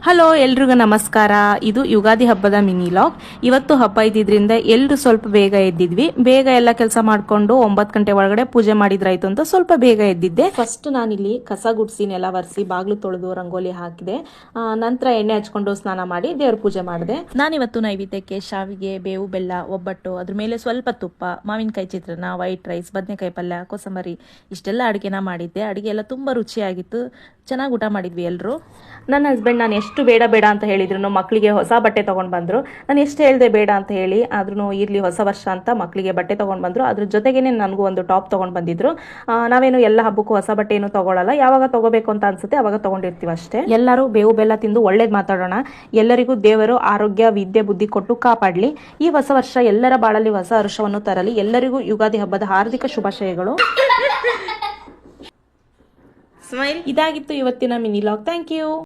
Hello ಎಲ್ರಿಗೂ ನಮಸ್ಕಾರ. ಇದು ಯುಗಾದಿ ಹಬ್ಬದ ಮಿನಿ ಲಾಗ್. ಇವತ್ತು ಹಬ್ಬ ಇದ್ದಿದ್ರಿಂದ ಎಲ್ಲರೂ ಸ್ವಲ್ಪ ಬೇಗ ಎದ್ದಿದ್ವಿ. ಬೇಗ ಎಲ್ಲ ಕೆಲಸ ಮಾಡ್ಕೊಂಡು 9 ಗಂಟೆ ಒಳಗಡೆ ಪೂಜೆ ಮಾಡಿದ್ರಾಯ್ತು ಅಂತ ಸ್ವಲ್ಪ ಬೇಗ ಎದ್ದಿದ್ದೆ. ಫಸ್ಟ್ ನಾನಿಲ್ಲಿ ಕಸ ಗುಡಿಸಿ ನೆಲ ಒರೆಸಿ ಬಾಗ್ಲು ತೊಳೆದು ರಂಗೋಲಿ ಹಾಕಿದೆ. ನಂತರ ಎಣ್ಣೆ ಹಚ್ಕೊಂಡು ಸ್ನಾನ ಮಾಡಿ ದೇವ್ರ ಪೂಜೆ ಮಾಡಿದೆ. ನಾನಿವತ್ತು ನೈವೇದ್ಯಕ್ಕೆ ಶಾವಿಗೆ, ಬೇವು ಬೆಲ್ಲ, ಒಬ್ಬಟ್ಟು, ಅದ್ರ ಮೇಲೆ ಸ್ವಲ್ಪ ತುಪ್ಪ, ಮಾವಿನಕಾಯಿ ಚಿತ್ರಾನ್ನ, ವೈಟ್ ರೈಸ್, ಬದನೆಕಾಯಿ ಪಲ್ಯ, ಕೋಸಂಬರಿ ಇಷ್ಟೆಲ್ಲ ಅಡುಗೆನ ಮಾಡಿದ್ದೆ. ಅಡುಗೆ ಎಲ್ಲ ತುಂಬ ರುಚಿಯಾಗಿತ್ತು. ಚೆನ್ನಾಗಿ ಊಟ ಮಾಡಿದ್ವಿ ಎಲ್ಲರೂ. ನನ್ನ ಹಸ್ಬೆಂಡ್ ನಾನು ಎಷ್ಟು ಬೇಡ ಬೇಡ ಅಂತ ಹೇಳಿದ್ರು ಮಕ್ಕಳಿಗೆ ಹೊಸ ಬಟ್ಟೆ ತೊಗೊಂಡು ಬಂದರು. ನಾನು ಎಷ್ಟು ಹೇಳಿದೆ ಬೇಡ ಅಂತ ಹೇಳಿ, ಆದ್ರೂ ಇರಲಿ ಹೊಸ ವರ್ಷ ಅಂತ ಮಕ್ಕಳಿಗೆ ಬಟ್ಟೆ ತೊಗೊಂಡು ಬಂದರು. ಅದ್ರ ಜೊತೆಗೇನೆ ನನಗೂ ಒಂದು ಟಾಪ್ ತೊಗೊಂಡು ಬಂದಿದ್ರು. ನಾವೇನು ಎಲ್ಲ ಹಬ್ಬಕ್ಕೂ ಹೊಸ ಬಟ್ಟೆ ಏನು ತೊಗೊಳ್ಳಲ್ಲ, ಯಾವಾಗ ತೊಗೋಬೇಕು ಅಂತ ಅನ್ಸುತ್ತೆ ಅವಾಗ ತೊಗೊಂಡಿರ್ತೀವಿ ಅಷ್ಟೇ. ಎಲ್ಲರೂ ಬೇವು ಬೆಲ್ಲ ತಿಂದು ಒಳ್ಳೇದು ಮಾತಾಡೋಣ. ಎಲ್ಲರಿಗೂ ದೇವರು ಆರೋಗ್ಯ, ವಿದ್ಯೆ, ಬುದ್ಧಿ ಕೊಟ್ಟು ಕಾಪಾಡಲಿ. ಈ ಹೊಸ ವರ್ಷ ಎಲ್ಲರ ಬಾಳಲ್ಲಿ ಹೊಸ ಹರ್ಷವನ್ನು ತರಲಿ. ಎಲ್ಲರಿಗೂ ಯುಗಾದಿ ಹಬ್ಬದ ಹಾರ್ದಿಕ ಶುಭಾಶಯಗಳು. ಇದಾಗಿತ್ತು ಇವತ್ತಿನ ಮಿನಿ ಲಾಗ್. Thank you.